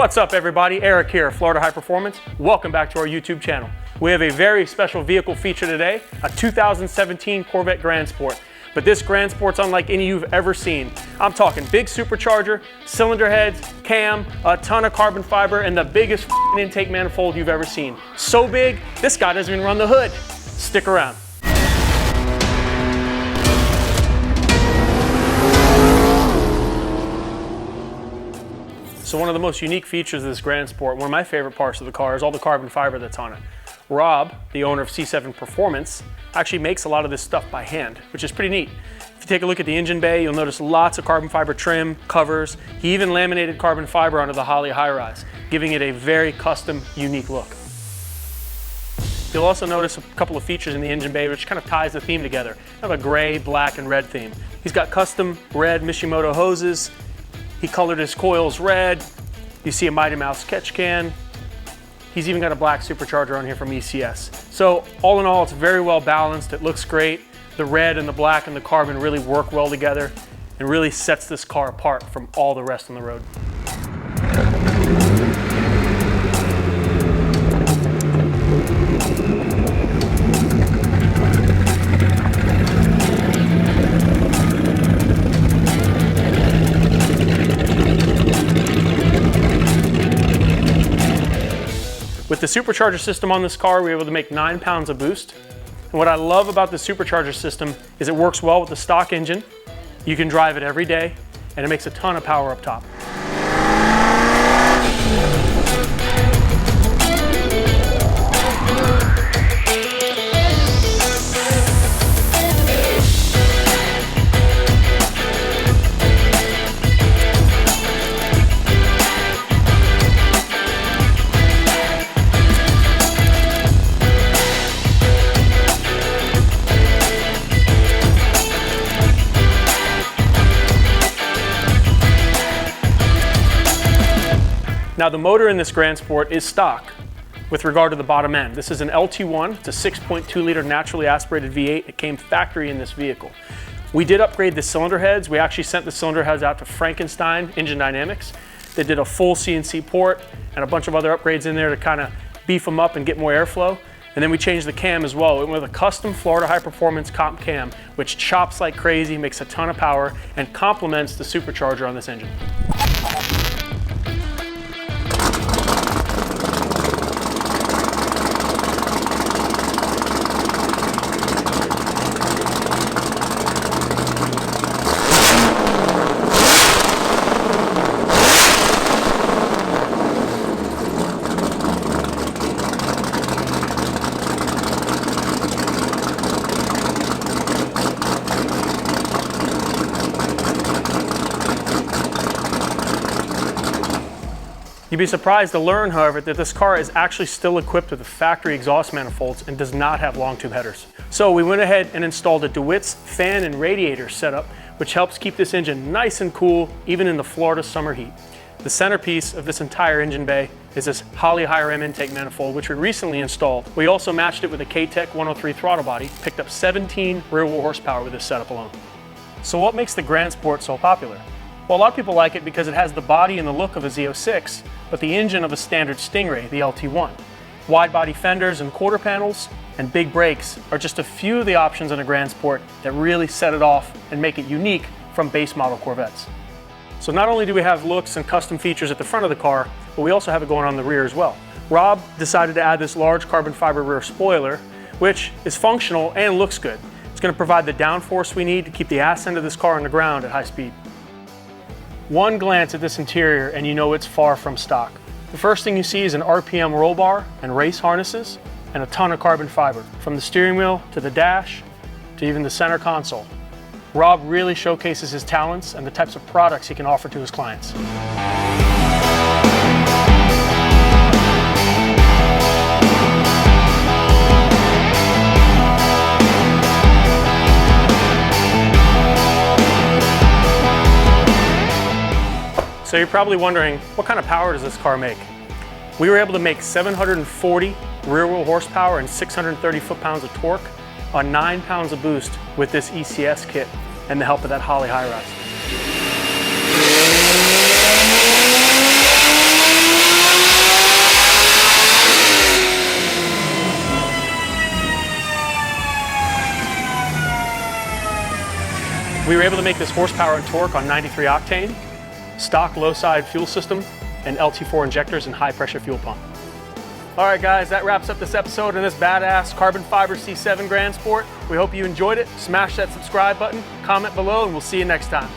What's up everybody, Eric here, Florida High Performance. Welcome back to our YouTube channel. We have a very special vehicle feature today, a 2017 Corvette Grand Sport. But this Grand Sport's unlike any you've ever seen. I'm talking big supercharger, cylinder heads, cam, a ton of carbon fiber, and the biggest intake manifold you've ever seen. So big, this guy doesn't even run the hood. Stick around. So one of the most unique features of this Grand Sport, one of my favorite parts of the car, is all the carbon fiber that's on it. Rob, the owner of C7 Performance, actually makes a lot of this stuff by hand, which is pretty neat. If you take a look at the engine bay, you'll notice lots of carbon fiber trim, covers. He even laminated carbon fiber onto the Holley high-rise, giving it a very custom, unique look. You'll also notice a couple of features in the engine bay which kind of ties the theme together. Kind of a gray, black, and red theme. He's got custom red Mishimoto hoses. He colored his coils red. You see a Mighty Mouse catch can. He's even got a black supercharger on here from ECS. So all in all, it's very well balanced. It looks great. The red and the black and the carbon really work well together and really sets this car apart from all the rest on the road. With the supercharger system on this car, we were able to make 9 pounds of boost. And what I love about the supercharger system is it works well with the stock engine. You can drive it every day, and it makes a ton of power up top. Now the motor in this Grand Sport is stock with regard to the bottom end. This is an LT1, it's a 6.2 liter naturally aspirated V8. It came factory in this vehicle. We did upgrade the cylinder heads. We actually sent the cylinder heads out to Frankenstein Engine Dynamics. They did a full CNC port and a bunch of other upgrades in there to kind of beef them up and get more airflow. And then we changed the cam as well. We went with a custom Florida High Performance comp cam, which chops like crazy, makes a ton of power, and complements the supercharger on this engine. You'd be surprised to learn, however, that this car is actually still equipped with the factory exhaust manifolds and does not have long tube headers. So we went ahead and installed a DeWitts fan and radiator setup, which helps keep this engine nice and cool, even in the Florida summer heat. The centerpiece of this entire engine bay is this Holley high rim intake manifold, which we recently installed. We also matched it with a K-Tech 103 throttle body, picked up 17 rear wheel horsepower with this setup alone. So what makes the Grand Sport so popular? Well, a lot of people like it because it has the body and the look of a Z06, but the engine of a standard Stingray, the LT1. Wide body fenders and quarter panels and big brakes are just a few of the options in a Grand Sport that really set it off and make it unique from base model Corvettes. So not only do we have looks and custom features at the front of the car, but we also have it going on the rear as well. Rob decided to add this large carbon fiber rear spoiler, which is functional and looks good. It's going to provide the downforce we need to keep the ass end of this car on the ground at high speed. One glance at this interior and you know it's far from stock. The first thing you see is an Rpmrollbar and race harnesses and a ton of carbon fiber, from the steering wheel to the dash to even the center console. Rob really showcases his talents and the types of products he can offer to his clients. So you're probably wondering, what kind of power does this car make? We were able to make 740 rear wheel horsepower and 630 foot-pounds of torque on 9 pounds of boost with this ECS kit and the help of that Holley high rise. We were able to make this horsepower and torque on 93 octane, stock low side fuel system, and LT4 injectors and high pressure fuel pump. All right guys, that wraps up this episode in this badass carbon fiber C7 Grand Sport. We hope you enjoyed it. Smash that subscribe button, comment below, and we'll see you next time.